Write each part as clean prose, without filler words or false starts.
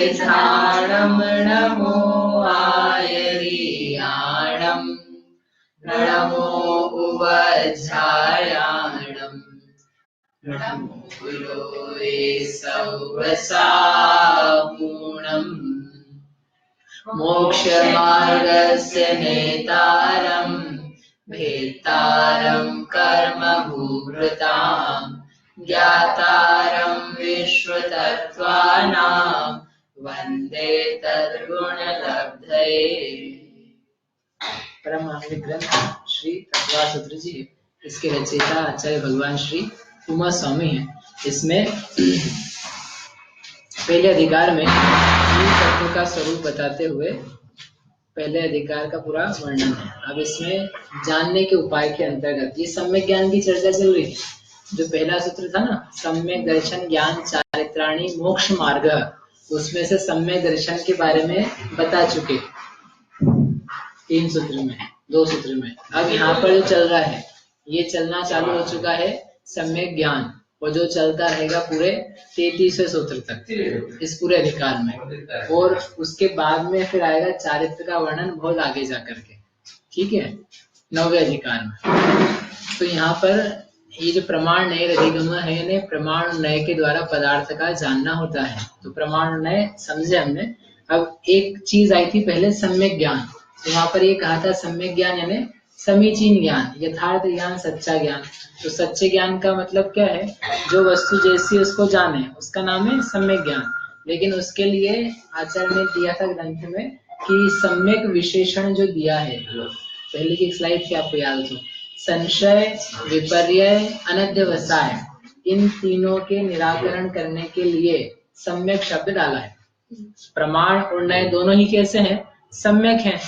झाडं नमो आयरियाणं नमो उवज्झायाणं नमो गुरोवे सौरसागुणम् मोक्षमार्गस्य नेतारं भेत्तारं कर्मभूभृतां ज्ञातारं विश्वतत्त्वानां वन्दे तद्गुणलब्धये। परम आनंद ग्रंथ श्री तत्वासूत्र जी, इसके रचयिता आचार्य भगवान श्री उमा स्वामी हैं। इसमें पहले अधिकार में जीव तत्व का स्वरूप बताते हुए पहले अधिकार का पूरा वर्णन है। अब इसमें जानने के उपाय के अंतर्गत ये सम्यक ज्ञान की चर्चा चल रही है। जो पहला सूत्र था ना, सम्यक दर्शन ज्ञान चारित्राणी मोक्ष मार्ग, उसमें से सम्यक दर्शन के बारे में बता चुके 3 सूत्र में, 2 सूत्र में। अब यहाँ पर जो चल रहा है, ये चलना चालू हो चुका है सम्यक ज्ञान, और जो चलता रहेगा पूरे 33वें सूत्र तक इस पूरे अधिकार में, और उसके बाद में फिर आएगा चारित्र का वर्णन बहुत आगे जाकर के, ठीक है, 9वें अधिकार में। तो यहाँ पर ये जो प्रमाण नय अधिगम है, इन्हें प्रमाण नय के द्वारा पदार्थ का जानना होता है। तो प्रमाण नय समझे हमने। अब एक चीज आई थी पहले, सम्यक ज्ञान। तो यहाँ पर ये कहा था सम्यक ज्ञान यानी समीचीन ज्ञान, यथार्थ ज्ञान, सच्चा ज्ञान। तो सच्चे ज्ञान का मतलब क्या है? जो वस्तु जैसी उसको जाने, उसका नाम है सम्यक ज्ञान। लेकिन उसके लिए आचार्य ने दिया था ग्रंथ में कि सम्यक विशेषण जो दिया है, पहले की स्लाइड थी आपको याद हो, संशय, विपर्य, अनध्यवसाय, इन तीनों के निराकरण करने के लिए सम्यक शब्द डाला है। प्रमाण और नय दोनों ही कैसे हैं? सम्यक हैं,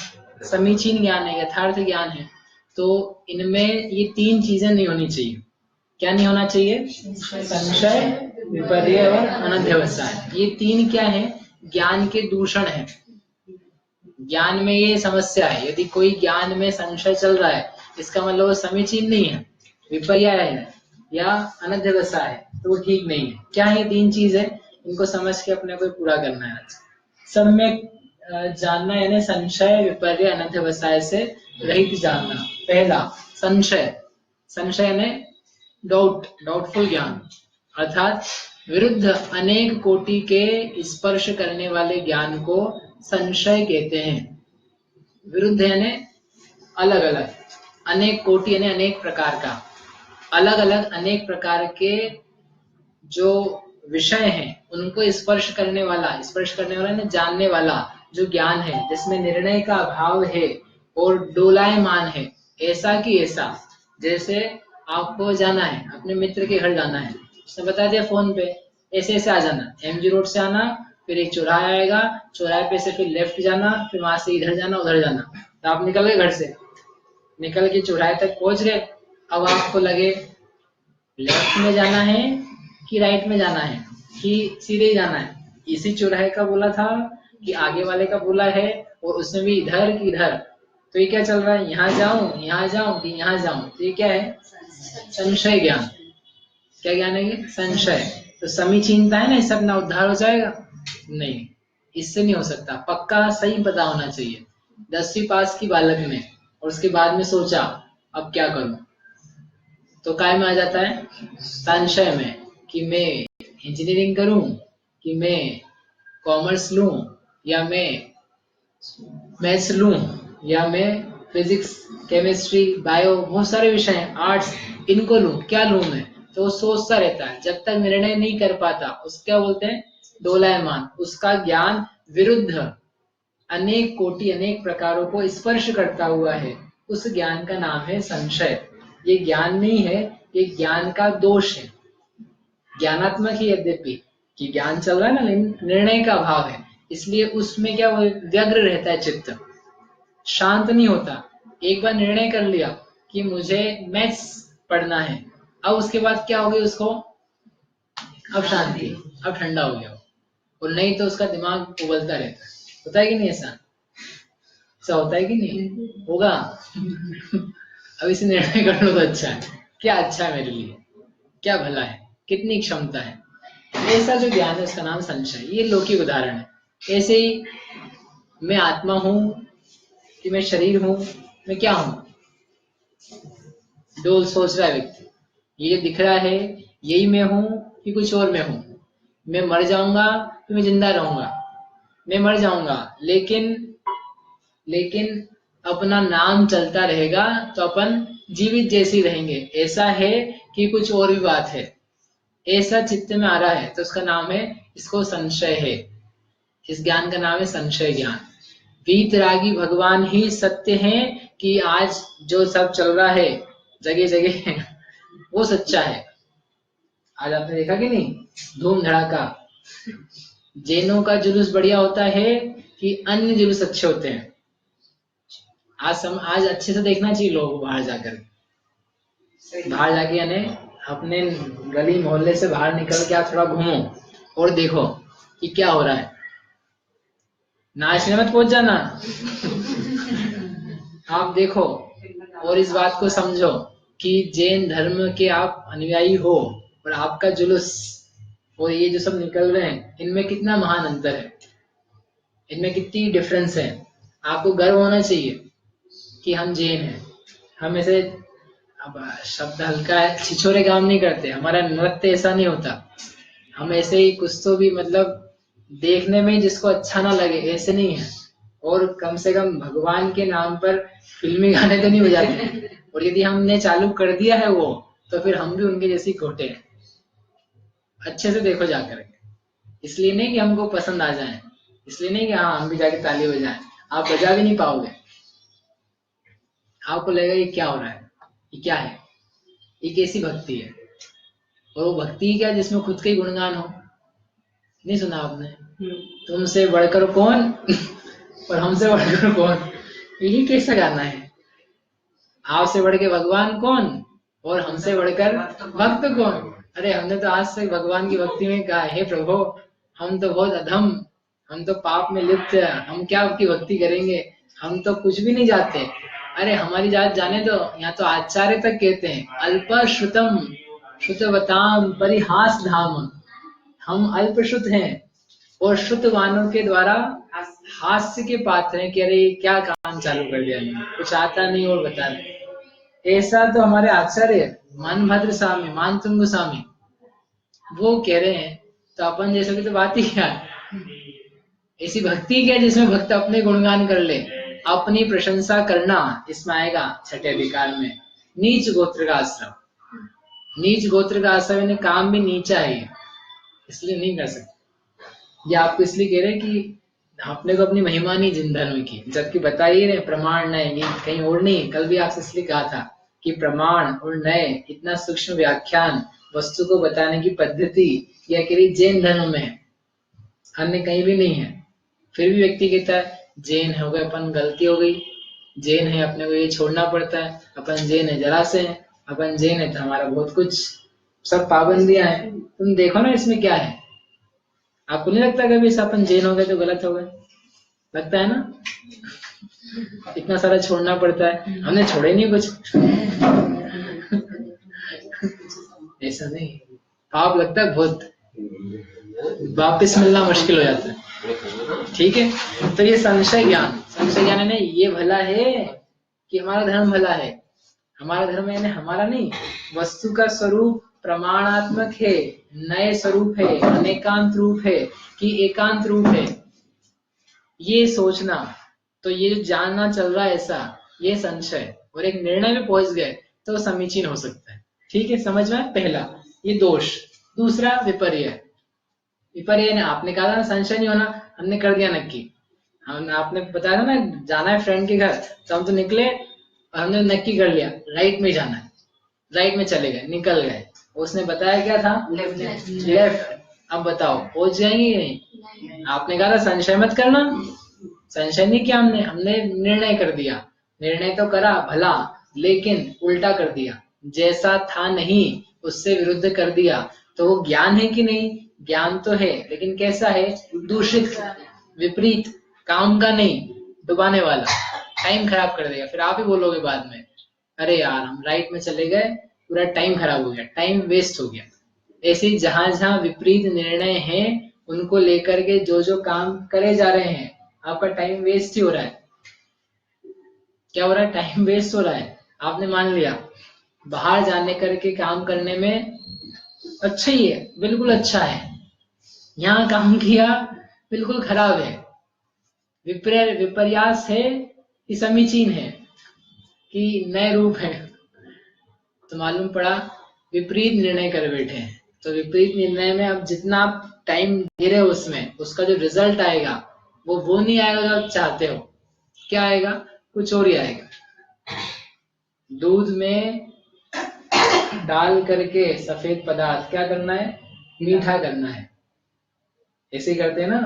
समीचीन ज्ञान है, यथार्थ ज्ञान है। तो इनमें ये 3 चीजें नहीं होनी चाहिए। क्या नहीं होना चाहिए? संशय, विपर्य और अनध्यवसाय। ये 3 क्या है? ज्ञान के दूषण है। ज्ञान में ये समस्या है। यदि कोई ज्ञान में संशय चल रहा है, इसका मतलब वो समीचीन नहीं है, विपर्य है या अनध्यवसाय है, तो वो ठीक नहीं है। क्या है? 3 चीज है, इनको समझ के अपने को पूरा करना है आज। सम्यक जानना यानी संशय, विपर्य, अनध्यवसाय से रहित जानना। पहला संशय, संशय यानी डाउट, डाउटफुल ज्ञान, अर्थात विरुद्ध अनेक कोटि के स्पर्श करने वाले ज्ञान को संशय कहते हैं। विरुद्ध यानी अलग अलग, अनेक कोटि यानी अनेक प्रकार का, अलग अलग अनेक प्रकार के जो विषय हैं उनको स्पर्श करने वाला, स्पर्श करने वाला यानी जानने वाला जो ज्ञान है, जिसमें निर्णय का अभाव है और डोलायमान है, ऐसा कि ऐसा। जैसे आपको जाना है, अपने मित्र के घर जाना है, उसने बता दिया फोन पे ऐसे ऐसे आ जाना, MG रोड से आना, फिर एक चौराहा आएगा, चौराहे पे से फिर लेफ्ट जाना, फिर वहां से इधर जाना, उधर जाना। तो आप निकल गए घर से, निकल के चौराहे तक पहुंच गए। अब आपको लगे लेफ्ट में जाना है कि राइट में जाना है कि सीधे ही जाना है। इसी चौराहे का बोला था कि आगे वाले का बोला है, और उसमें भी इधर कि इधर। तो ये क्या चल रहा है? यहाँ जाऊं कि यहाँ जाऊं। तो ये क्या है? संशय ज्ञान। क्या ज्ञान है ये? संशय। तो समीचीनता है ना, इससे अपना उद्धार हो जाएगा? नहीं, इससे नहीं हो सकता। पक्का सही पता होना चाहिए। 10वीं पास की बालक ने, और उसके बाद में सोचा अब क्या करूं, तो काय में आ जाता है? संशय में, कि मैं इंजीनियरिंग करूं, कि मैं कॉमर्स लूं, या मैं मैथ्स लूं, या मैं फिजिक्स, केमिस्ट्री, बायो, बहुत सारे विषय हैं, आर्ट्स, इनको लूं, क्या लूं मैं? तो वो सोचता रहता है, जब तक निर्णय नहीं कर पाता। उसको क्या बोलते हैं? डोलायमान। उसका ज्ञान विरुद्ध अनेक कोटि, अनेक प्रकारों को स्पर्श करता हुआ है, उस ज्ञान का नाम है संशय। ये ज्ञान नहीं है, ये ज्ञान का दोष है। ज्ञानात्मक ही यद्यपि, कि ज्ञान चल रहा है ना, निर्णय का अभाव है, इसलिए उसमें क्या व्यग्र रहता है, चित्त शांत नहीं होता। एक बार निर्णय कर लिया कि मुझे मैथ्स पढ़ना है, अब उसके बाद क्या हो गया उसको? अब शांति, अब ठंडा हो गया। और नहीं तो उसका दिमाग उबलता रहता है। होता है कि नहीं? ऐसा होता है कि नहीं? होगा। अब इसे निर्णय कर लो तो अच्छा है, क्या अच्छा है मेरे लिए, क्या भला है, कितनी क्षमता है। ऐसा जो ज्ञान है उसका नाम संशय। ये लौकिक उदाहरण है। ऐसे ही मैं आत्मा हूं कि मैं शरीर हूं, मैं क्या हूं? डोल सोच रहा है व्यक्ति, ये दिख रहा है यही मैं हूं कि कुछ और मैं हूं? मैं मर जाऊंगा कि मैं जिंदा रहूंगा? मैं मर जाऊंगा, लेकिन लेकिन अपना नाम चलता रहेगा तो अपन जीवित जैसे ही रहेंगे। ऐसा है कि कुछ और भी बात है, ऐसा चित्त में आ रहा है तो उसका नाम है, इसको संशय है। इस ज्ञान का नाम है संशय ज्ञान। वीतरागी भगवान ही सत्य है कि आज जो सब चल रहा है जगह जगह वो सच्चा है। आज आपने देखा कि नहीं, धूम धड़ाका, जैनों का जुलूस बढ़िया होता है कि अन्य जुलूस अच्छे होते हैं? आज अच्छे से देखना चाहिए लोगों को बाहर जाकर, बाहर जाके यानी अपने गली मोहल्ले से बाहर निकल के आप थोड़ा घूमो और देखो कि क्या हो रहा है। नाचने मत पहुंच जाना आप देखो और इस बात को समझो कि जैन धर्म के आप अनुयायी हो और आपका जुलूस और ये जो सब निकल रहे हैं, इनमें कितना महान अंतर है, इनमें कितनी डिफरेंस है। आपको गर्व होना चाहिए कि हम जैन हैं। हम ऐसे, अब शब्द हल्का है, छिछोरे काम नहीं करते, हमारा नृत्य ऐसा नहीं होता। हम ऐसे ही कुछ तो भी मतलब देखने में जिसको अच्छा ना लगे ऐसे नहीं है। और कम से कम भगवान के नाम पर फिल्मी गाने तो नहीं बजाते। और यदि हमने चालू कर दिया है वो, तो फिर हम भी उनके जैसी खोटे हैं। अच्छे से देखो जाकर, इसलिए नहीं कि हमको पसंद आ जाए, इसलिए नहीं कि हाँ हम भी जाके ताली बजाएं। आप बजा भी नहीं पाओगे, आपको लगेगा ये क्या हो रहा है, ये क्या है, ये कैसी भक्ति है। और वो भक्ति क्या जिसमें खुद के ही गुणगान हो। नहीं सुना आपने, तुमसे बढ़कर कौन और हमसे बढ़कर कौन, यही कैसा गाना है। आपसे बढ़ के भगवान कौन और हमसे बढ़कर भक्त कौन। अरे हमने तो आज तक भगवान की भक्ति में कहा, हे प्रभु हम तो बहुत अधम, हम तो पाप में लिप्त है, हम क्या आपकी भक्ति करेंगे, हम तो कुछ भी नहीं जाते। अरे हमारी जात जाने दो, यहाँ तो आचार्य तक कहते हैं अल्प श्रुतम श्रुतवताम परिहास धाम। हम अल्प श्रुत हैं और श्रुतवानों के द्वारा हास्य के पात्र हैं कि अरे क्या काम चालू कर दिया इन्होंने, कुछ आता नहीं और बता रहे। ऐसा तो हमारे आचार्य मानभद्र स्वामी, मानतुंग स्वामी, वो कह रहे हैं। तो अपन जैसे की तो बात ही क्या है। ऐसी भक्ति क्या जिसमें भक्त अपने गुणगान कर ले, अपनी प्रशंसा करना। इसमें आएगा छठे अधिकार में नीच गोत्र का आश्रम। नीच गोत्र का आश्रम यानी काम भी नीचा है, इसलिए नहीं कर सकते। ये आपको इसलिए कह रहे कि आपने को अपनी महिमा नहीं जिन धर्म की, जबकि बता ही रहे प्रमाण नए, ये कहीं और नहीं। कल भी आपसे इसलिए कहा था कि प्रमाण और नए इतना सूक्ष्म व्याख्यान वस्तु को बताने की पद्धति यह अकेली जैन धर्म में है, अन्य कहीं भी नहीं है। फिर भी व्यक्ति कहता है जैन है, हो गए अपन, गलती हो गई। जैन है अपने को ये छोड़ना पड़ता है, अपन जैन है जरा से है, अपन जैन है तो हमारा बहुत कुछ सब पाबंदियां हैं। तुम देखो ना इसमें क्या है। आपको नहीं लगता कभी इस अपन जैन हो गए तो गलत हो गए? लगता है ना, इतना सारा छोड़ना पड़ता है, हमने छोड़े नहीं कुछ ऐसा नहीं, पाप लगता है बहुत, वापिस मिलना मुश्किल हो जाता है। ठीक है, तो ये संशय ज्ञान, संशय ज्ञान यानी ये भला है कि हमारा धर्म भला है। हमारा धर्म यानी हमारा नहीं, वस्तु का स्वरूप प्रमाणात्मक है, नए स्वरूप है, अनेकांत रूप है कि एकांत रूप है, ये सोचना। तो ये जो जानना चल रहा है ऐसा, ये संशय, और एक निर्णय में पहुंच गए तो समीचीन हो सकता है। ठीक है, समझ में? पहला ये दोष। दूसरा विपर्य। विपर्य ने आपने कहा था ना संशय नहीं होना, हमने कर दिया नक्की। हम आपने बताया था ना जाना है फ्रेंड के घर, तो हम तो निकले और हमने नक्की कर लिया राइट में जाना है, राइट में चले गए, निकल गए। उसने बताया क्या था? लेफ्ट। अब बताओ पहुंच जाएंगे कि नहीं? आपने कहा था संशय मत करना, संशय नहीं किया हमने, हमने निर्णय कर दिया। निर्णय तो करा भला, लेकिन उल्टा कर दिया, जैसा था नहीं उससे विरुद्ध कर दिया। तो वो ज्ञान है कि नहीं? ज्ञान तो है, लेकिन कैसा है? दूषित, विपरीत, काम का नहीं, डुबाने वाला, टाइम खराब कर देगा। फिर आप ही बोलोगे बाद में अरे यार हम राइट में चले गए, पूरा टाइम खराब हो गया, टाइम वेस्ट हो गया। ऐसे जहां जहां विपरीत निर्णय है उनको लेकर के जो काम करे जा रहे हैं, आपका टाइम वेस्ट ही हो रहा है। क्या हो रहा है? टाइम वेस्ट हो रहा है। आपने मान लिया बाहर जाने करके काम करने में अच्छा ही है, बिल्कुल अच्छा है, यहाँ काम किया बिल्कुल खराब है, विपर्यास है कि समीचीन है कि नए रूप है, तो मालूम पड़ा विपरीत निर्णय कर बैठे हैं। तो विपरीत निर्णय में अब जितना आप टाइम दे रहे हो उसमें, उसका जो रिजल्ट आएगा वो नहीं आएगा जो आप चाहते हो। क्या आएगा? कुछ और ही आएगा। दूध में डाल करके सफेद पदार्थ क्या करना है? मीठा करना है। ऐसे ही करते हैं ना,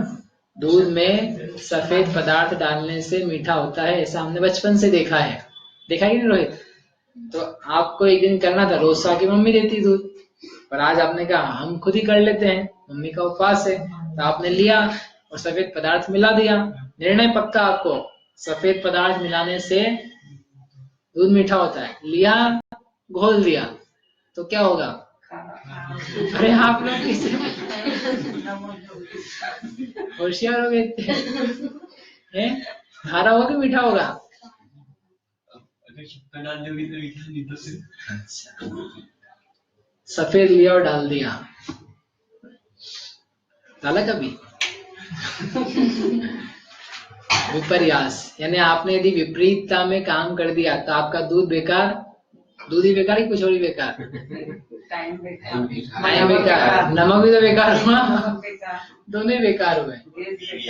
दूध में सफेद पदार्थ डालने से मीठा होता है, ऐसा हमने बचपन से देखा है। देखा ही नहीं रोहित? तो आपको एक दिन करना था, रोज की मम्मी देती दूध, पर आज आपने कहा हम खुद ही कर लेते हैं, मम्मी का उपवास है, तो आपने लिया और सफेद पदार्थ मिला दिया। निर्णय पक्का आपको, सफेद पदार्थ मिलाने से दूध मीठा होता है। लिया, घोल दिया, तो क्या होगा? अरे आप लोग किसे होशियार हो गए? खारा होगा कि मीठा होगा? अच्छा, सफेद लिया और डाल दिया, डाला कभी? विपर्यास, यानी आपने यदि विपरीतता में काम कर दिया तो आपका दूध बेकार, दूध ही बेकार ही कुछ और ही बेकार, टाइम बेकार, नमक भी तो बेकार हुआ, दोनों ही बेकार हुए।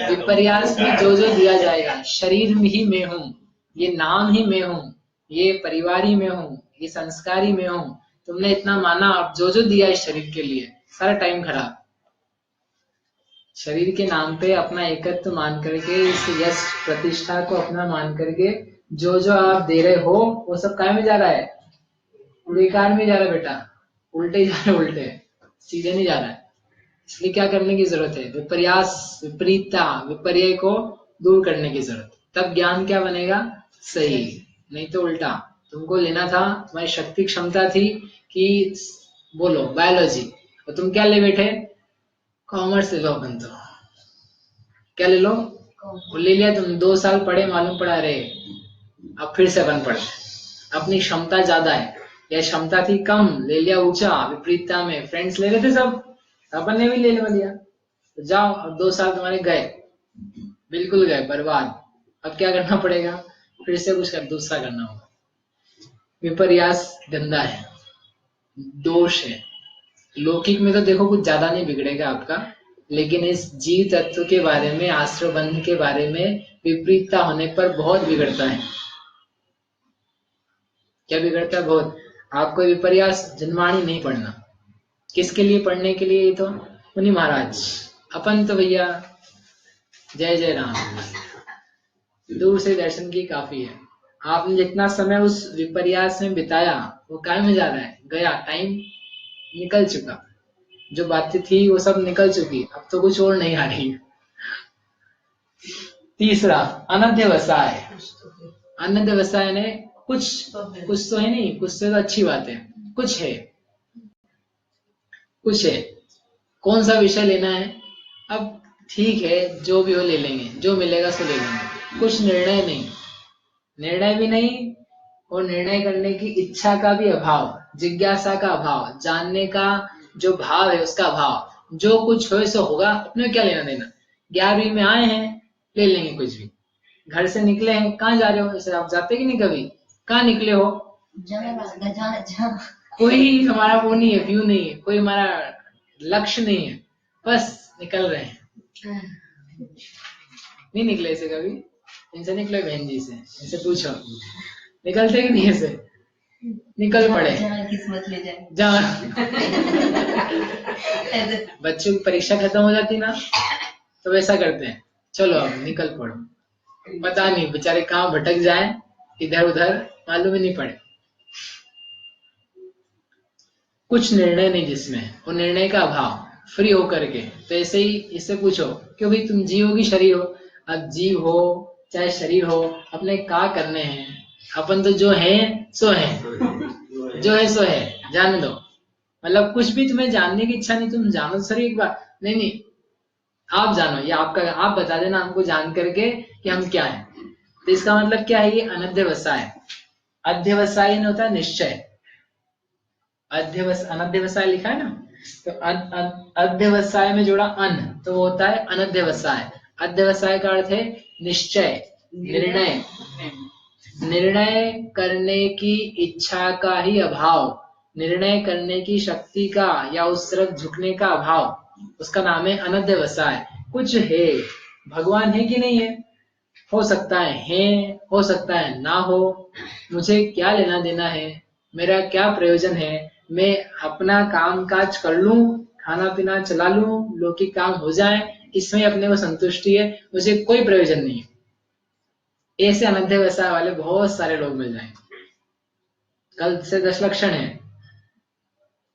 विपर्यास में जो दिया जाएगा, शरीर ही में हूँ, ये नाम ही में हूँ, ये परिवार ही में हूँ, ये संस्कार ही में हूँ, तुमने इतना माना, अब जो दिया इस शरीर के लिए सारा टाइम खराब। शरीर के नाम पे अपना एकत्व मान करके, इस यश प्रतिष्ठा को अपना मान करके जो आप दे रहे हो वो सब काय में जा रहा है? बेकार में जा रहा है बेटा, उल्टे जा रहे, उल्टे, सीधे नहीं जा रहा है। इसलिए क्या करने की जरूरत है? विपर्यास, विपरीतता, विपर्य को दूर करने की जरूरत। तब ज्ञान क्या बनेगा? सही, नहीं तो उल्टा। तुमको लेना था, तुम्हारी शक्ति क्षमता थी कि बोलो बायोलॉजी, और तुम क्या ले बैठे? कॉमर्स ले लो। अपन तो क्या ले लो? वो ले लिया तुम, 2 साल पढ़े, मालूम पड़ा रे अब फिर से अपन पढ़े, अपनी क्षमता ज्यादा है या क्षमता थी कम, ले लिया ऊंचा, विपरीतता में फ्रेंड्स ले रहे थे सब, अपन ने भी ले लिया, तो जाओ अब 2 साल तुम्हारे गए, बिल्कुल गए, बर्बाद। अब क्या करना पड़ेगा? फिर से कुछ दूसरा करना होगा। विपर्यास गंदा है, दोष है। लौकिक में तो देखो कुछ ज्यादा नहीं बिगड़ेगा आपका, लेकिन इस जीव तत्व के बारे में, आश्रय बंध के बारे में विपरीतता होने पर बहुत बिगड़ता है। क्या बिगड़ता है? बहुत। आपको विपर्यास जन्माणी नहीं पढ़ना। किसके लिए पढ़ने के लिए? तो मुनि महाराज, अपन तो भैया जय जय राम, दूर से दर्शन की काफी है। आपने जितना समय उस विपर्यास में बिताया वो काय में जा रहा है? गया, टाइम निकल चुका, जो बातें थी वो सब निकल चुकी, अब तो कुछ और नहीं आ रही है। तीसरा, अनध्यवसाय। अनध्यवसाय ने कुछ तो है नहीं, कुछ तो अच्छी बात है, कुछ है, कुछ है। कौन सा विषय लेना है? अब ठीक है, जो भी हो ले लेंगे, जो मिलेगा सो ले लेंगे। कुछ निर्णय नहीं, निर्णय भी नहीं, और निर्णय करने की इच्छा का भी अभाव, जिज्ञासा का अभाव, जानने का जो भाव है उसका अभाव। जो कुछ हो सो होगा, अपने क्या लेना देना। 11वीं में आए हैं, ले लेंगे कुछ भी। घर से निकले हैं, कहाँ जा रहे हो? ऐसे आप जाते कि नहीं कभी? कहाँ निकले हो? कोई हमारा वो नहीं है, व्यू नहीं है, कोई हमारा लक्ष्य नहीं है, बस निकल रहे हैं। नहीं निकले ऐसे कभी? इनसे निकले बहन जी से, इनसे पूछो निकलते कि नहीं? ऐसे निकल पड़े, किस्मत ले जाए जहाँ बच्चों की परीक्षा खत्म हो जाती ना, तो वैसा करते हैं, चलो अब निकल पड़ो। पता नहीं बेचारे कहाँ भटक जाए, इधर उधर, मालूम ही नहीं पड़े। कुछ निर्णय नहीं जिसमें, वो निर्णय का अभाव, फ्री हो करके। तो ऐसे ही इससे पूछो, क्यों भाई तुम जीव हो कि शरीर हो? अब जीव हो चाहे शरीर हो, अपने का करने हैं। अपन तो जो है सो है, जो है सो है, जाने दो। मतलब कुछ भी तुम्हें जानने की इच्छा नहीं, तुम जानो सर एक बार, नहीं आप जानो, ये आपका, आप बता देना हमको जान करके कि हम क्या है। तो इसका मतलब क्या है, ये अनध्यवसाय। अध्यवसाय नहीं होता निश्चय, अनध्यवसाय लिखा है ना, तो अध्यवसाय में जोड़ा अन, तो वो होता है अनध्यवसाय। अध्यवसाय का अर्थ है निश्चय, निर्णय, निर्णय करने की इच्छा का ही अभाव, निर्णय करने की शक्ति का या उस तरफ झुकने का अभाव, उसका नाम है अनध्यवसाय। कुछ है, भगवान है कि नहीं है, हो सकता है, हो सकता है ना हो, मुझे क्या लेना देना है, मेरा क्या प्रयोजन है, मैं अपना काम काज कर लूं, खाना पीना चला लूं, लौकिक काम हो जाए, इसमें अपने को संतुष्टि है, मुझे कोई प्रयोजन नहीं है। ऐसे अनध्यवसाय वाले बहुत सारे लोग मिल जाएंगे। कल से 10 लक्षण है,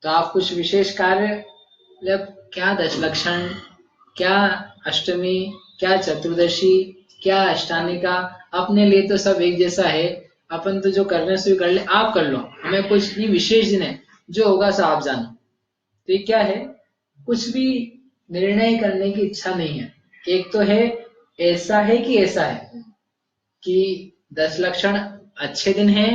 तो आप कुछ विशेष कार्य, मतलब क्या 10 लक्षण, क्या अष्टमी, क्या चतुर्दशी, क्या अष्टानिका, अपने लिए तो सब एक जैसा है, अपन तो जो करने से कर ले, आप कर लो, हमें कुछ नहीं, विशेष दिन है, जो होगा सो आप जानो। तो ये क्या है, कुछ भी निर्णय करने की इच्छा नहीं है। एक तो है ऐसा है कि ऐसा है कि 10 लक्षण अच्छे दिन है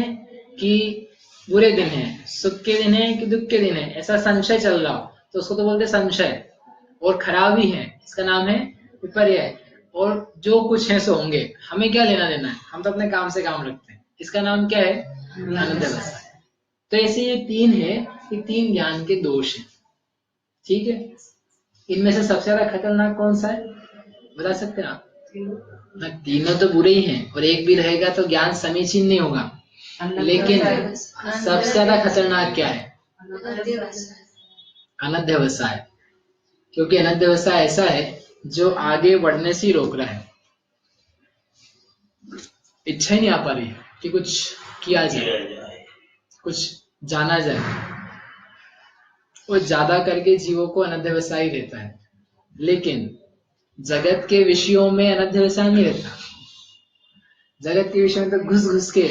कि बुरे दिन है, सुख के दिन है कि दुख के दिन है, ऐसा संशय चल रहा हो तो उसको तो बोलते संशय। और खराबी है, इसका नाम है विपर्य। और जो कुछ है सो होंगे, हमें क्या लेना देना है, हम तो अपने काम से काम रखते हैं, इसका नाम क्या है, अनध्यवसाय। तो ऐसे ये 3 है, ये 3 ज्ञान के दोष हैं। ठीक है, इनमें से सबसे ज्यादा खतरनाक कौन सा है, बता सकते हैं आप? तीनों तो बुरे ही हैं, और एक भी रहेगा तो ज्ञान समीचीन नहीं होगा, लेकिन सबसे ज्यादा खतरनाक क्या है, अनध्यवसाय। क्योंकि अनध्यवसाय ऐसा है जो आगे बढ़ने से ही रोक रहा है, इच्छा ही नहीं आ पा रही है कि कुछ किया जाए, कुछ जाना जाए, वो ज्यादा करके जीवों को अनध्यवसाय रहता है। लेकिन जगत के विषयों में अनध्यवसाय नहीं रहता, जगत के विषय में तो घुस घुस के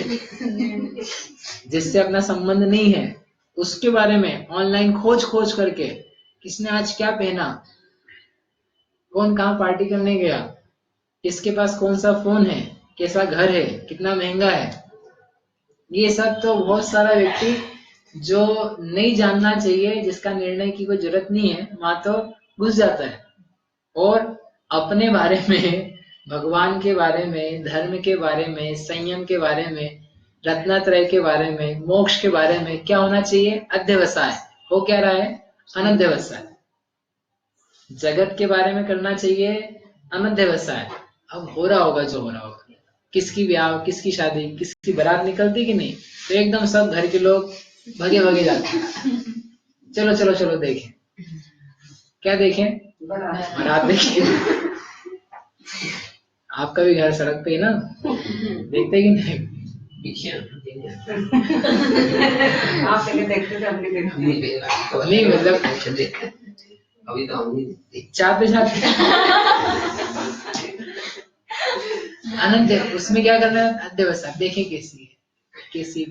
जिससे अपना संबंध नहीं है उसके बारे में ऑनलाइन खोज खोज करके, किसने आज क्या पहना, कौन कहाँ पार्टी करने गया, किसके पास कौन सा फोन है, कैसा घर है, कितना महंगा है, ये सब तो बहुत सारा व्यक्ति जो नहीं जानना चाहिए, जिसका निर्णय की कोई जरूरत नहीं है, वहां तो घुस जाता है और अपने बारे में, भगवान के बारे में, धर्म के बारे में, संयम के बारे में, रत्नत्रय के बारे में, मोक्ष के बारे में क्या होना चाहिए, अध्यवसाय। हो क्या रहा है, अनध्यवसाय। जगत के बारे में करना चाहिए अनध्यवसाय। अब हो रहा होगा जो हो रहा होगा, किसकी ब्याह, किसकी शादी, किसकी बारात निकलती कि नहीं, तो एकदम सब घर के लोग भगे भगे जाते हैं, चलो चलो चलो देखें, क्या देखें, बारात देखें। आपका भी घर सड़क पे है ना, देखते कि नहीं, आप देखते थे, हमने नहीं मतलब अभी तो हम चाहते चाहते अनंत, उसमें क्या करना है, अध्यवसाय। देखें कैसी है, कैसी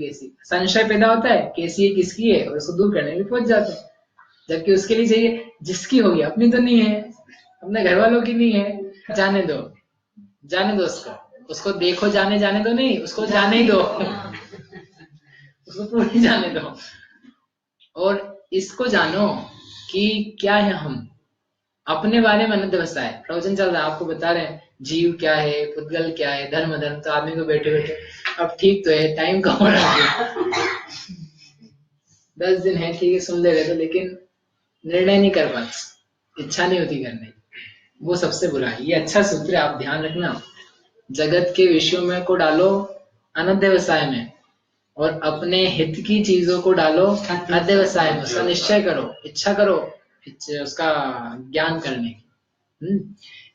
संशय पैदा होता है, कैसी है, किसकी है, और उसको दूर करने में पहुंच जाते हैं। जबकि उसके लिए चाहिए जिसकी होगी, अपनी तो नहीं है, अपने घर वालों की नहीं है, जाने दो, जाने दो उसको देखो, जाने दो, नहीं उसको जाने ही दो, उसको पूरी जाने दो। और इसको जानो कि क्या है, हम अपने बारे में अनध्यवसाय। प्रवचन चल रहा है, आपको बता रहे हैं जीव क्या है, पुद्गल क्या है, धर्म धर्म, तो आदमी को बैठे बैठे अब ठीक तो है, टाइम कम हो रहा है, 10 दिन है, ठीक है सुन ले रहे थे, लेकिन निर्णय नहीं कर पाते, इच्छा नहीं होती करने, वो सबसे बुरा है। ये अच्छा सूत्र है, आप ध्यान रखना। जगत के विषयों में को डालो अनध्यवसाय में, और अपने हित की चीजों को डालो अध्यवसाय में। उसका निश्चय करो, इच्छा करो उसका ज्ञान करने की।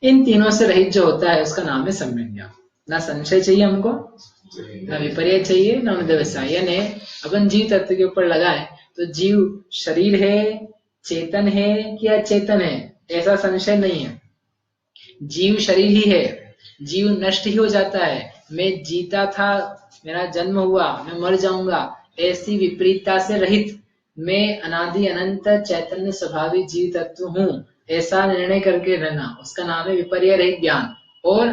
इन तीनों से रहित जो होता है उसका नाम है सम्यक ज्ञान। ना संशय चाहिए हमको, ना विपर्य चाहिए, ना अनध्यवसाय। यानी अपन जीव तत्व के ऊपर लगाए तो जीव शरीर है, चेतन है कि अचेतन है, ऐसा संशय नहीं है। जीव शरीर ही है, जीव नष्ट ही हो जाता है। मैं जीता था, मेरा जन्म हुआ, मैं मर जाऊंगा, ऐसी विपरीतता से रहित मैं अनादि अनंत चैतन्य स्वभावी जीव तत्व हूँ, ऐसा निर्णय करके रहना, उसका नाम है विपर्य रहित ज्ञान। और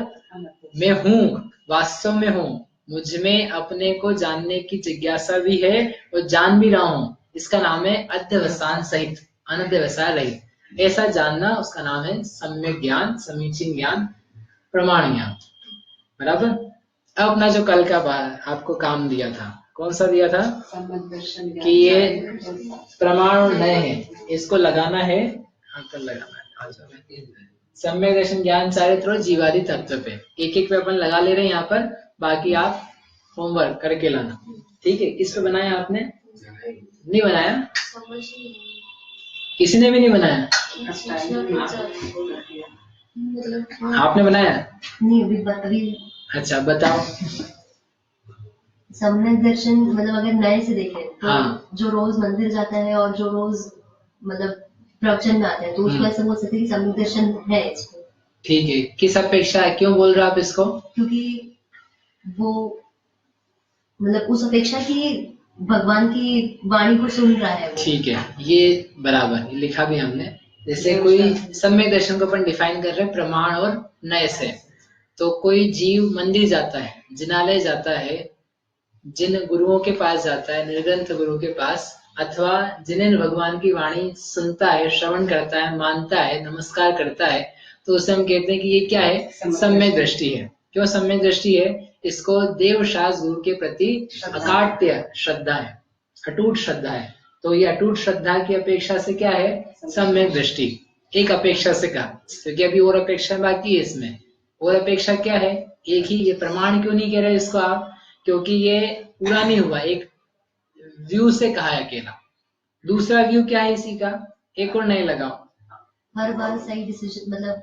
मैं हूँ, वास्तव में हूँ, मुझ में अपने को जानने की जिज्ञासा भी है और जान भी रहा हूँ, इसका नाम है अध्यवसान सहित, अनध्यवसाय रहित। ऐसा जानना, उसका नाम है सम्यक ज्ञान, समीचीन ज्ञान, प्रमाण ज्ञान। बराबर। अब अपना जो कल का आपको काम दिया था, कौन सा दिया था कि ये प्रमाण नए हैं, इसको लगाना है, कल लगाना है। सम्यक दर्शन ज्ञान चारित्र और जीवादि तत्व पे एक एक पे अपन लगा ले रहे हैं यहाँ पर, बाकी आप होमवर्क करके लाना। ठीक है। किस पे बनाया आपने? नहीं बनाया? किसी ने भी नहीं बनाया? आपने बनाया? नहीं, अभी अच्छा बताओ। सम्यक दर्शन मतलब अगर नए से देखें तो हाँ। जो रोज मंदिर जाता है और जो रोज मतलब प्रवचन में आता है, तो उसको ऐसा बोल सकते हैं कि सम्यक दर्शन है इसको। ठीक है। किस अपेक्षा है, क्यों बोल रहे हो आप इसको? क्योंकि वो मतलब उस अपेक्षा की भगवान की वाणी को सुन रहा है वो। ठीक है, ये बराबर लिखा भी हमने। जैसे कोई सम्यक दर्शन को अपन डिफाइन कर रहे हैं प्रमाण और नए से। तो कोई जीव मंदिर जाता है, जिनालय जाता है, जिन गुरुओं के पास जाता है, निर्ग्रंथ गुरु के पास, अथवा जिन्हें भगवान की वाणी सुनता है, श्रवण करता है, मानता है, नमस्कार करता है, तो उसे हम कहते हैं कि ये क्या है? सम्यक दृष्टि है। क्यों सम्यक दृष्टि है? इसको देव शास्त्र गुरु के प्रति अकाट्य श्रद्धा है, अटूट श्रद्धा है। तो ये अटूट श्रद्धा की अपेक्षा से क्या है? सम्यक दृष्टि। एक अपेक्षा से कहा, क्योंकि अभी और अपेक्षा बाकी है इसमें। और अपेक्षा क्या है? एक ही। ये प्रमाण क्यों नहीं कह रहे इसको आप? क्योंकि ये पूरा नहीं हुआ, एक व्यू से कहा है अकेला। दूसरा व्यू क्या है इसी का? एक और नए लगाओ। हर बार सही डिसीजन मतलब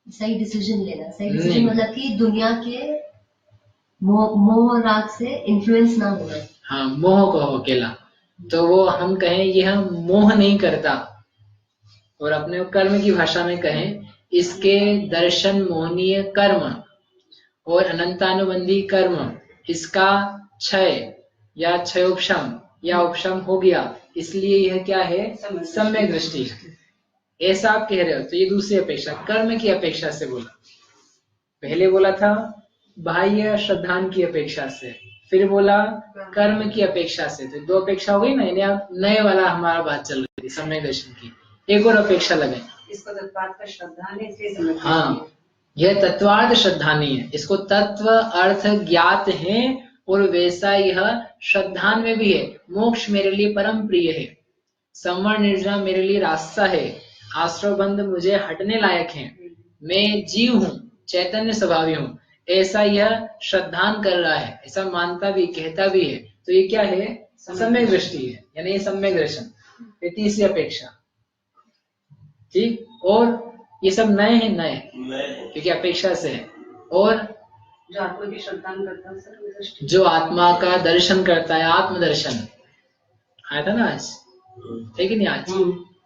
सही डिसीजन लेना। सही डिसीजन मतलब कि दुनिया के मोह राग से इन्फ्लुएंस ना होना। हाँ, मोह को अकेला। तो वो हम कहें यह मोह नहीं करता, और अपने कर्म की भाषा में कहें इसके दर्शन मोहनीय कर्म और अनंतानुबंधी कर्म, इसका क्षय या क्षयोपशम या उपशम हो गया, इसलिए यह क्या है? सम्यक दृष्टि। ऐसा आप कह रहे हो। तो ये दूसरी अपेक्षा, कर्म की अपेक्षा से बोला। पहले बोला था बाह्य श्रद्धान की अपेक्षा से, फिर बोला कर्म की अपेक्षा से। तो दो अपेक्षा हो गई ना, यानी आप नए वाला हमारा बात चल रही थी सम्यक दर्शन की। एक और अपेक्षा लगाए, इसको तत्वार्थ का श्रद्धा है, इसलिए समझ। हाँ, यह तत्वार्थ श्रद्धा नहीं है, इसको तत्व अर्थ ज्ञात है और वैसा यह श्रद्धान में भी है। मोक्ष मेरे लिए परम प्रिय है, संवरण निर्जना मेरे लिए रास्ता है, आश्रव बंध मुझे हटने लायक है, मैं जीव हूँ, चैतन्य स्वभावी हूँ, ऐसा यह श्रद्धान कर रहा है, ऐसा मानता भी, कहता भी है। तो ये क्या है? सम्यक दृष्टि है, यानी सम्यक दर्शन। तीसरी अपेक्षा। ठीक। और ये सब नए हैं, नए क्योंकि अपेक्षा से है। और जो आत्मा की श्रद्धा करता है, जो आत्मा का दर्शन करता है, आत्मदर्शन आया था ना आज, है कि नहीं? आज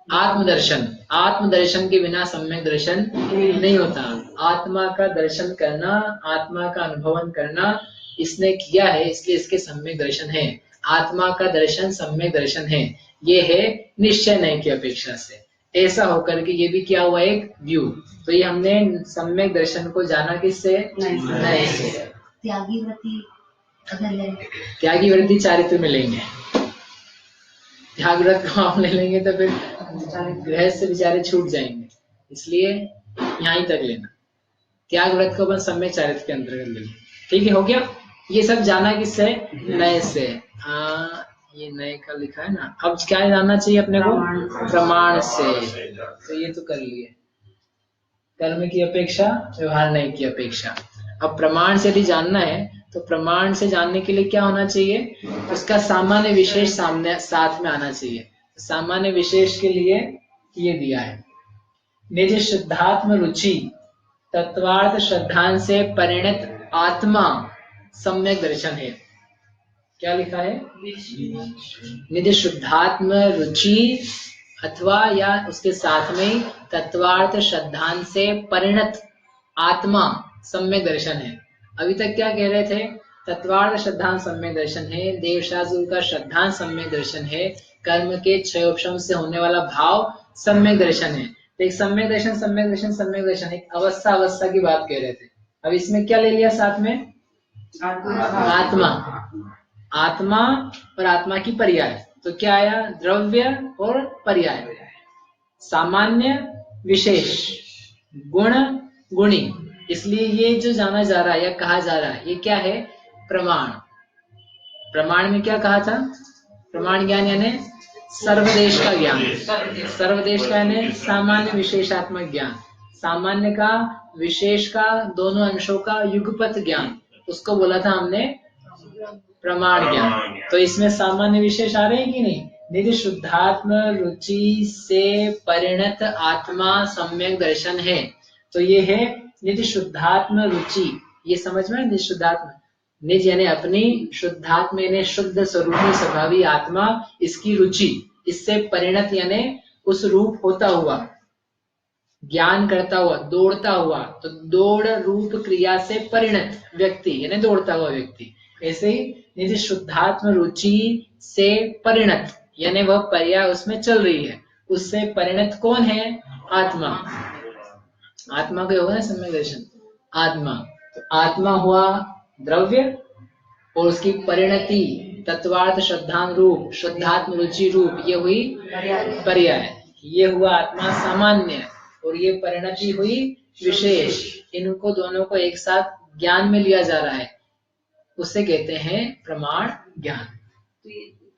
आत्मदर्शन, आत्मदर्शन के बिना सम्यक दर्शन नहीं होता। आत्मा का दर्शन करना, आत्मा का अनुभवन करना इसने किया है, इसलिए इसके सम्यक दर्शन है। आत्मा का दर्शन सम्यक दर्शन है, ये है निश्चय नए की अपेक्षा से। ऐसा होकर के ये भी क्या हुआ? एक व्यू। तो ये हमने सम्यक दर्शन को जाना किससे? नए से। त्यागी व्रति अगर ले, त्यागी व्रति चारित्र में लेंगे। त्याग व्रत को आप ले लेंगे तो फिर गृहस्थ से बेचारे छूट जाएंगे, इसलिए यहाँ ही तक लेना। त्याग व्रत को अपन सम्यक चारित्र के अंतर्गत ले लेंगे। ठीक है, हो गया। ये सब जाना किससे? नए से। ये नए का लिखा है ना। अब क्या जानना चाहिए अपने को? प्रमाण से। तो ये तो कर लिए, कर्म की अपेक्षा, व्यवहार नए की अपेक्षा। अब प्रमाण से भी जानना है, तो प्रमाण से जानने के लिए क्या होना चाहिए? उसका सामान्य विशेष सामने साथ में आना चाहिए। सामान्य विशेष के लिए ये दिया है, निज शुद्धात्म रुचि तत्वार्थ श्रद्धान से परिणत आत्मा सम्यक दर्शन है। क्या लिखा है? निज शुद्धात्म रुचि अथवा या उसके साथ में तत्वार्थ श्रद्धान से परिणत आत्मा सम्यक दर्शन है। अभी तक क्या कह रहे थे? तत्वार्थ श्रद्धान सम्यक दर्शन है, देवशास्त्र का श्रद्धान सम्यक दर्शन है, कर्म के क्षयोपशम से होने वाला भाव सम्यक दर्शन है। तो एक सम्यक दर्शन सम्यक दर्शन सम्यक दर्शन, एक अवस्था अवस्था की बात कह रहे थे। अब इसमें क्या ले लिया साथ में? आत्मा। आत्मा और आत्मा की पर्याय, तो क्या आया? द्रव्य और पर्याय, सामान्य विशेष, गुण गुणी। इसलिए ये जो जाना जा रहा है या कहा जा रहा है, ये क्या है? प्रमाण। प्रमाण में क्या कहा था? प्रमाण ज्ञान यानी सर्वदेश का ज्ञान। सर्वदेश का यानी सामान्य विशेषात्मक ज्ञान, सामान्य का विशेष का दोनों अंशों का युगपत ज्ञान, उसको बोला था हमने प्रमाण ज्ञान। तो इसमें सामान्य विशेष आ रहे हैं कि नहीं? निधि शुद्धात्म रुचि से परिणत आत्मा सम्यक दर्शन है। तो ये है निधि शुद्धात्म रुचि, ये समझ में? निधि शुद्धात्म, निज यानी अपनी, शुद्धात्म यानी शुद्ध स्वरूपी स्वभावी आत्मा, इसकी रुचि, इससे परिणत यानी उस रूप होता हुआ, ज्ञान करता हुआ, दौड़ता हुआ, तो दौड़ रूप क्रिया से परिणत व्यक्ति यानी दौड़ता हुआ व्यक्ति। ऐसे ही निज शुद्धात्म रुचि से परिणत यानी वह पर्याय उसमें चल रही है, उससे परिणत कौन है? आत्मा। आत्मा को होगा ना सम्यक दर्शन, आत्मा। तो आत्मा हुआ द्रव्य और उसकी परिणति तत्वार्थ श्रद्धान रूप, शुद्धात्म रुचि रूप, ये हुई पर्याय। ये हुआ आत्मा सामान्य और ये परिणति हुई विशेष। इनको दोनों को एक साथ ज्ञान में लिया जा रहा है, उसे कहते हैं प्रमाण ज्ञान।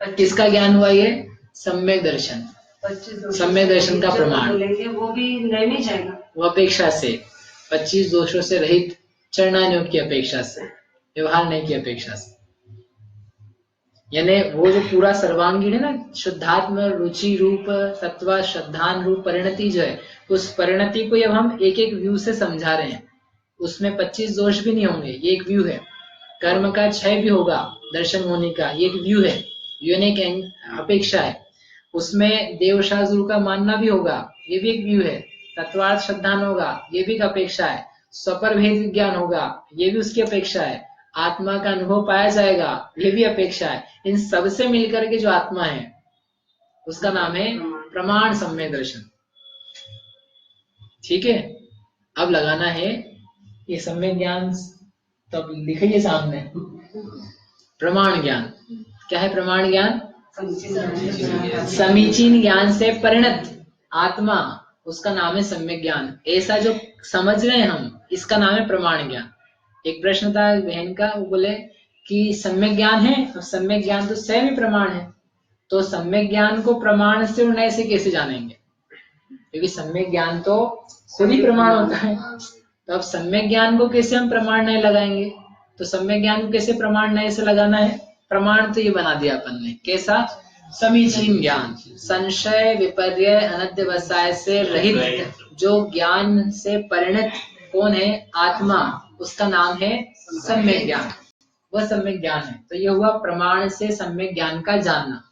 किसका ज्ञान हुआ? ये सम्यक दर्शन, सम्यक दर्शन का प्रमाण। वो भी नहीं जाएगा, वो अपेक्षा से 25 दोषों से रहित चरणान्योग की अपेक्षा से, व्यवहार नहीं की अपेक्षा से, यानी वो जो पूरा सर्वांगीण है ना, शुद्धात्म रुचि रूप तत्व श्रद्धान रूप परिणति जो है, उस परिणति को अब हम एक एक व्यू से समझा रहे हैं। उसमें 25 दोष भी नहीं होंगे, ये एक व्यू है। कर्म का क्षय भी होगा दर्शन होने का, ये एक व्यू है, एक अपेक्षा है। उसमें देवशास्त्र का मानना भी होगा, ये भी एक व्यू है। तत्वार्थ श्रद्धान होगा, ये भी एक अपेक्षा है। स्वपर भेद विज्ञान होगा, ये भी उसकी अपेक्षा है। आत्मा का अनुभव पाया जाएगा, ये भी अपेक्षा है। इन सब से मिलकर के जो आत्मा है उसका नाम है प्रमाण सम्यक दर्शन। ठीक है, अब लगाना है ये सम्यक ज्ञान, तब लिखिए सामने प्रमाण ज्ञान। क्या है प्रमाण ज्ञान? समीचीन ज्ञान से परिणत आत्मा, उसका नाम है सम्यक ज्ञान। ऐसा जो समझ रहे हैं हम, इसका नाम है प्रमाण ज्ञान। एक प्रश्न था बहन का, वो बोले कि सम्यक ज्ञान है, तो सम्यक ज्ञान तो स्वयं ही प्रमाण है, तो सम्यक ज्ञान को प्रमाण से और नए से कैसे जानेंगे? क्योंकि सम्यक ज्ञान तो खुद ही प्रमाण होता है। तो अब सम्यक ज्ञान को कैसे हम प्रमाण नए लगाएंगे? तो सम्यक ज्ञान को कैसे प्रमाण नए से लगाना है? प्रमाण तो ये बना दिया अपन ने, कैसा? समीचीन ज्ञान, संशय विपर्य अनध्यवसाय से रहित जो ज्ञान से परिणत कौन है? आत्मा, उसका नाम है सम्यक ज्ञान। वह सम्यक ज्ञान है। तो ये हुआ प्रमाण से सम्यक ज्ञान का जानना।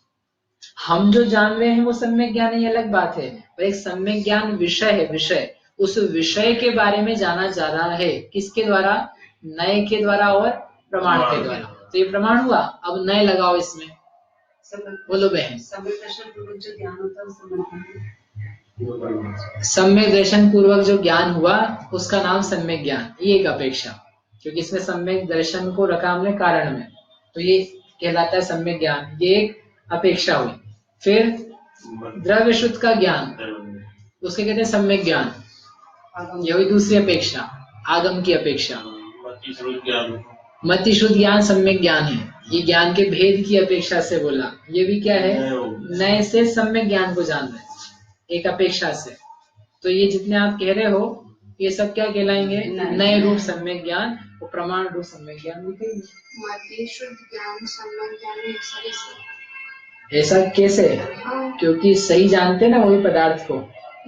हम जो जान रहे हैं वो सम्यक ज्ञान है, ये अलग बात है। और एक सम्यक ज्ञान विषय है, विषय, उस विषय के बारे में जाना जा रहा है। किसके द्वारा? नए के द्वारा और प्रमाण के द्वारा। तो ये प्रमाण हुआ। अब नए लगाओ इसमें, बोलो बहन। सम्यक दर्शन पूर्वक जो ज्ञान होता है सम्यक दर्शन पूर्वक जो ज्ञान हुआ उसका नाम सम्यक ज्ञान, ये एक अपेक्षा, क्योंकि इसमें सम्यक दर्शन को रखा हमने कारण में, तो ये कहलाता है सम्यक ज्ञान। ये एक अपेक्षा हुई। फिर द्रव्य शुद्ध का ज्ञान, उसके कहते हैं सम्यक ज्ञान, ये हुई दूसरी अपेक्षा, आगम की अपेक्षा। मति शुद्ध ज्ञान सम्यक ज्ञान है, ये ज्ञान के भेद की अपेक्षा से बोला। ये भी क्या है? नए से सम्यक ज्ञान को जान रहे, एक अपेक्षा से। तो ये जितने आप कह रहे हो ये सब क्या कहलाएंगे? नए रूप सम्यक ज्ञान और प्रमाण रूप सम्यक ज्ञान लिखेंगे। शुद्ध ज्ञान सम्यक ज्ञान ऐसा कैसे? क्योंकि सही जानते ना वही पदार्थ को।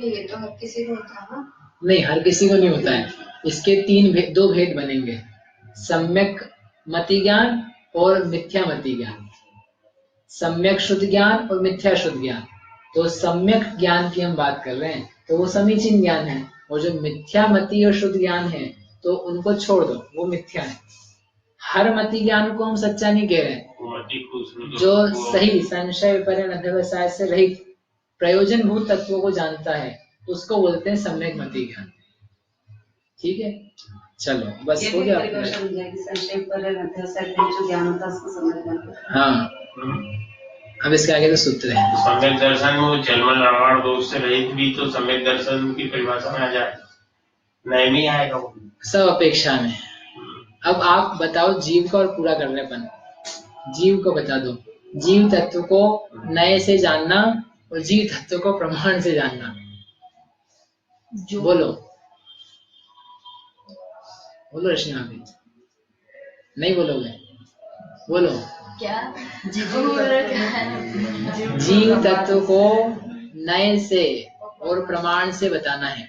ये तो हर किसी को होता है ना? नहीं, हर किसी को नहीं होता है। इसके दो भेद बनेंगे, सम्यक मति ज्ञान और मिथ्या मति ज्ञान। सम्यक शुद्ध ज्ञान और मिथ्या शुद्ध ज्ञान। तो सम्यक ज्ञान की हम बात कर रहे हैं, तो वो समीचीन ज्ञान है। और जो मिथ्या मति और शुद्ध ज्ञान है तो उनको छोड़ दो, वो मिथ्या है। हर मति ज्ञान को हम सच्चा नहीं कह रहे हैं। जो सही संशय विपर्य अध्यवसाय से रहित प्रयोजनभूत तत्वों को जानता है, उसको बोलते हैं सम्यक मति ज्ञान। ठीक है, चलो बस ये हो भी गया। परिभाषा मिल जाएगी, संशय पर रहते हैं, सत्य जो ज्ञान होता है उसको समझ में। हाँ, अब इसके आगे तो सूत्र है। सम्यक दर्शन में वो जलमल रवाड़ दोष से रहित भी तो सम्यक दर्शन की परिभाषा में आ जाए, नहीं आएगा वो सब अपेक्षा में। अब आप बताओ जीव का और पूरा कर रहे अपन, जीव को बता दो, जीव तत्व को नए से जानना और जीव तत्व को प्रमाण से जानना। बोलो बोलो रश्मि, आप भी नहीं बोलोगे? बोलो। क्या जीव तत्व को नए से और प्रमाण से बताना है।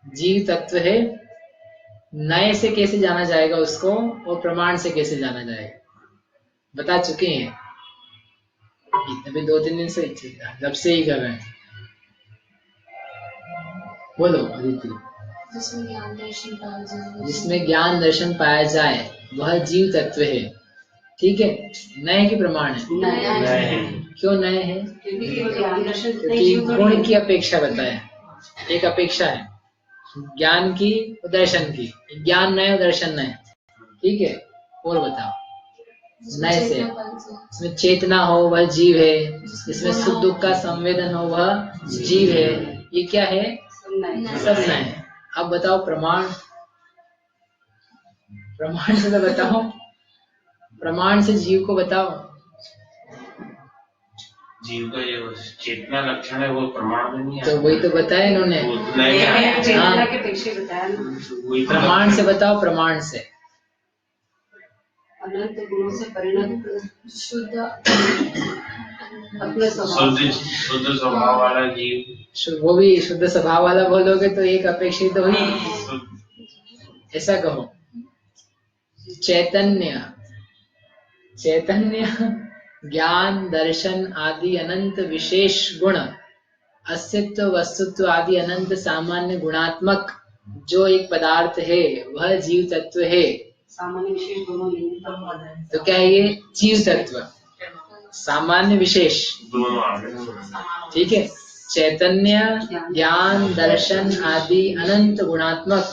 जीव तत्व है, नए से कैसे जाना जाएगा उसको और प्रमाण से कैसे जाना जाएगा बता चुके हैं। अभी 2-3 दिन से जब से ही कर रहे हैं। बोलो अदिति। जिसमें ज्ञान दर्शन पाया जाए, जिसमें ज्ञान दर्शन पाया जाए वह जीव तत्व है। ठीक है, नए की प्रमाण है। क्यों नए हैं? क्योंकि ज्ञान दर्शन क्योंकि गुण की अपेक्षा बताया, एक अपेक्षा है ज्ञान की और दर्शन की। ज्ञान नए और दर्शन नए। ठीक है, और बताओ। नए से इसमें चेतना हो वह जीव है, इसमें सुख दुख का संवेदन हो वह जीव है। ये क्या है? सब नए। अब बताओ प्रमाण, प्रमाण से तो बताओ, प्रमाण से जीव को बताओ। जीव का जो चेतना लक्षण है वो प्रमाण में नहीं तो वही तो बताया इन्होंने, वो तो नहीं आया। चेतना के पीछे बताया ना, वही तो प्रमाण से बताओ, प्रमाण से। अनंत गुणों से परिणत शुद्ध अपने स्वभाव शुद्ध स्वभाव वाला जीव। वो भी शुद्ध स्वभाव वाला बोलोगे तो एक अपेक्षित तो हुई। ऐसा कहो, चैतन्य, चैतन्य ज्ञान दर्शन आदि अनंत विशेष गुण, अस्तित्व वस्तुत्व आदि अनंत सामान्य गुणात्मक जो एक पदार्थ है वह जीव तत्व है। सामान्य विशेष दोनों तो क्या है ये? जीव तत्व, सामान्य विशेष दोनों आ गए। ठीक है, चैतन्य ज्ञान दर्शन आदि अनंत गुणात्मक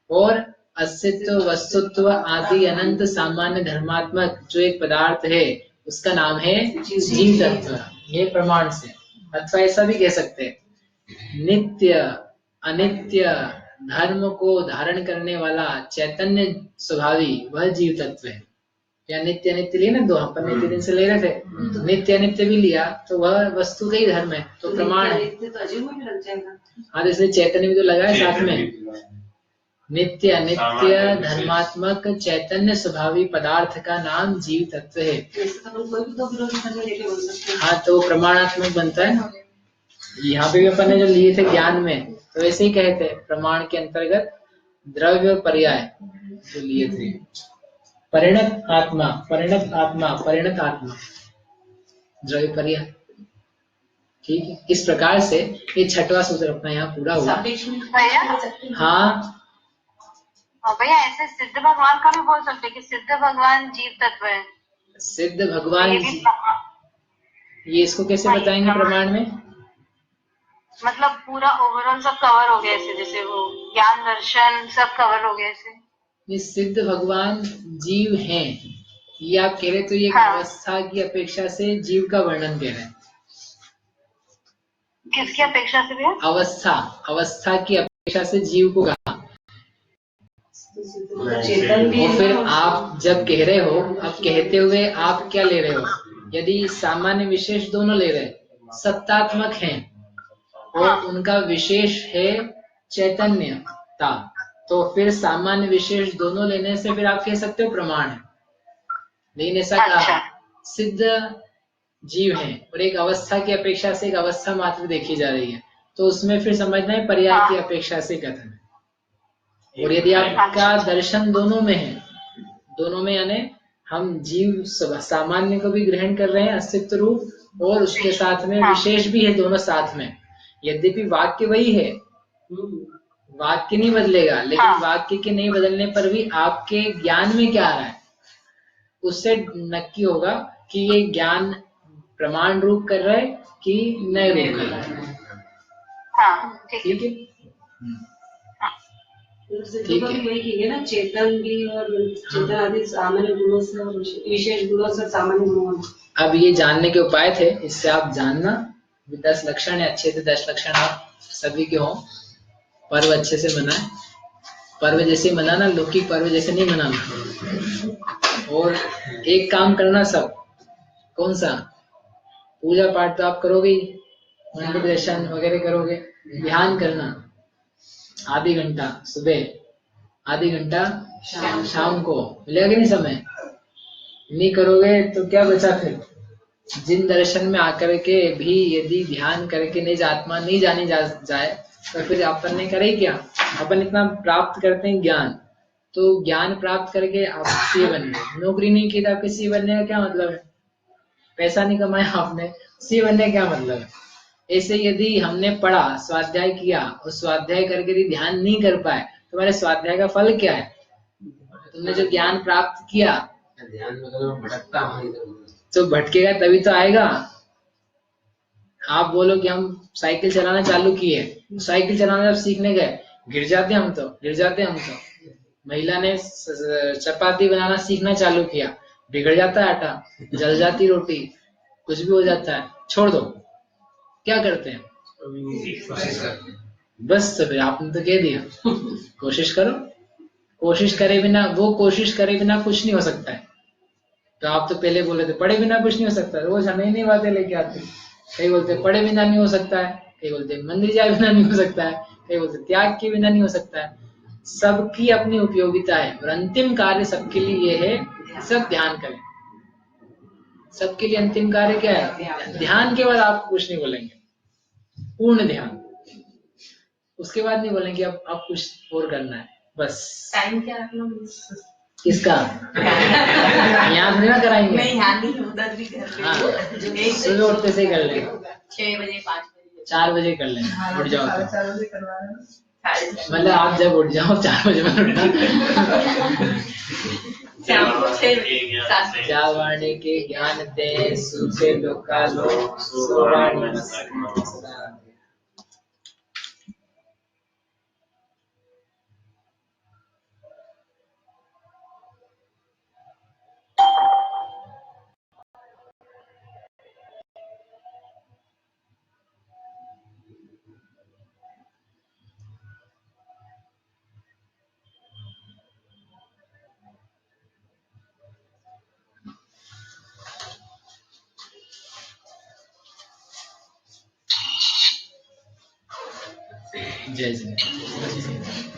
और अस्तित्व वस्तुत्व आदि अनंत सामान्य धर्मात्मक जो एक पदार्थ है उसका नाम है जीव तत्व। ये प्रमाण से, अथवा ऐसा भी कह सकते हैं, नित्य अनित्य धर्म को धारण करने वाला चैतन्य स्वभावी वह जीव तत्व है। या नित्य अनित्य लिए ना, दो अपन नित्य दिन से ले रहे थे, नित्य अनित्य भी लिया तो वह वस्तु का ही धर्म है, तो प्रमाण है। तो अजीब में भी लग जाएगा। हाँ, तो इसलिए चैतन्य भी तो लगा है साथ में। नित्य अनित्य धर्मात्मक चैतन्य स्वभावी पदार्थ का नाम जीव तत्व है। ऐसे तो कोई भी दो विरोधी धर्म लेके बोल सकते हैं। हाँ, तो प्रमाणात्मक बनता है। यहाँ पे भी अपन ने जो लिए थे ज्ञान में तो ऐसे ही कहे थे, प्रमाण के अंतर्गत द्रव्य और पर्याय जो लिए थे। परिणत आत्मा, परिणत आत्मा, परिणत आत्मा, द्रव्य पर्याय। ठीक है, इस प्रकार से ये 6वां सूत्र अपना यहाँ पूरा हुआ। हाँ भैया ऐसे सिद्ध भगवान का भी बोल सकते हैं कि सिद्ध भगवान जीव तत्व है। सिद्ध भगवान ये जी, भी ये इसको कैसे बताएंगे प्रमाण में? मतलब पूरा ओवरऑल सब कवर हो गया ऐसे, जैसे वो ज्ञान दर्शन सब कवर हो गया ऐसे। ये सिद्ध भगवान जीव हैं, ये आप कह रहे तो ये हाँ। अवस्था की अपेक्षा से जीव का वर्णन कह रहे हैं। किसकी अपेक्षा से भैया? अवस्था, अवस्था की अपेक्षा से जीव को कहा। चेतन भी और फिर आप जब कह रहे हो, अब कहते हुए आप क्या ले रहे हो? यदि सामान्य विशेष दोनों ले रहे, सत्तात्मक हैं और उनका विशेष है चैतन्यता, तो फिर सामान्य विशेष दोनों लेने से फिर आप कह सकते हो प्रमाण है। लेकिन ऐसा कहा सिद्ध जीव है और एक अवस्था की अपेक्षा से एक अवस्था मात्र देखी जा रही है, तो उसमें फिर समझना है पर्याय की अपेक्षा से कथन है। और यदि आपका दर्शन दोनों में है, दोनों में यानी हम जीव सामान्य को भी ग्रहण कर रहे हैं अस्तित्व रूप, और उसके साथ में विशेष भी है, दोनों साथ में। यद्यपि वाक्य वही है, वाक्य नहीं बदलेगा, लेकिन वाक्य के नहीं बदलने पर भी आपके ज्ञान में क्या आ रहा है उससे नक्की होगा कि ये ज्ञान प्रमाण रूप कर रहा है कि नए रूप कर रहा है। हाँ ठीक है। ठीक है। सिद्धू का भी वही की है ना, चेतन भी और चेतन आदि सामान्य गुणों से और विशेष गुणों से सामान्य गुणों में। अब ये जानने के उपाय थे, इससे आप जानना 10 लक्षण है, अच्छे से 10 लक्षण आप सभी के हों। पर्व अच्छे से मनाएं, पर्व जैसे मनाना, लौकिक पर्व जैसे नहीं मनाना। और एक काम करना सब, कौन सा? पूजा पाठ तो आप करोगे ही, मंदिर दर्शन वगैरह करोगे, ध्यान करना आधी घंटा सुबह, आधी घंटा शाम को, मिलेगा कि नहीं समय? नहीं करोगे तो क्या बचा फिर? जिन दर्शन में आकर के भी यदि ध्यान करके निज आत्मा नहीं जानी जाए तो फिर अपन ने करे क्या? अपन इतना प्राप्त करते हैं ज्ञान, तो ज्ञान प्राप्त करके आप सीए बन गए, नौकरी नहीं की तो आपके सीए बनने का क्या मतलब है? पैसा नहीं कमाया आपने, सीए बनने का क्या मतलब है? ऐसे यदि हमने पढ़ा, स्वाध्याय किया और स्वाध्याय करके यदि ध्यान नहीं कर पाए, तुम्हारे स्वाध्याय का फल क्या है? तुमने जो ज्ञान प्राप्त किया, ध्यान में अगर मैं भटकता हूँ तो भटकेगा तभी तो आएगा। आप बोलो कि हम साइकिल चलाना चालू किए, साइकिल चलाना जब सीखने गए, गिर जाते हम तो। महिला ने चपाती बनाना सीखना चालू किया, बिगड़ जाता है आटा, जल जाती रोटी, कुछ भी हो जाता है, छोड़ दो। क्या करते हैं? बस तो फिर आपने तो कह दिया कोशिश करो। कोशिश करे बिना कुछ नहीं हो सकता है। तो आप तो पहले बोले थे पढ़े बिना कुछ नहीं हो सकता, रोज हमें नई बातें लेके आते। कई बोलते पढ़े बिना नहीं हो सकता है, कई बोलते मंदिर जाए बिना नहीं हो सकता है, कई बोलते त्याग के बिना नहीं हो सकता है। सबकी अपनी उपयोगिता है और अंतिम कार्य सबके लिए ये है, सब ध्यान करें। सबके लिए अंतिम कार्य क्या है? ध्यान। के बाद आपको कुछ नहीं बोलेंगे, पूर्ण ध्यान। उसके बाद नहीं बोलेंगे अब कुछ और करना है, बस। टाइम क्या रखना? किसका? यहाँ थोड़ी ना कराएंगे, नहीं, यहाँ नहीं, उधर भी कर हाँ, सुबह उठते से कर लेंगे, 6 बजे 5 बजे 4 बजे कर लेंगे, उठ जाओ तो। मतलब आप जब उठ जाओ 4 बजे में उठना। जावाणी के ज्ञान दे, सूखे लोका लो, सोवाणी सदा। जय जय।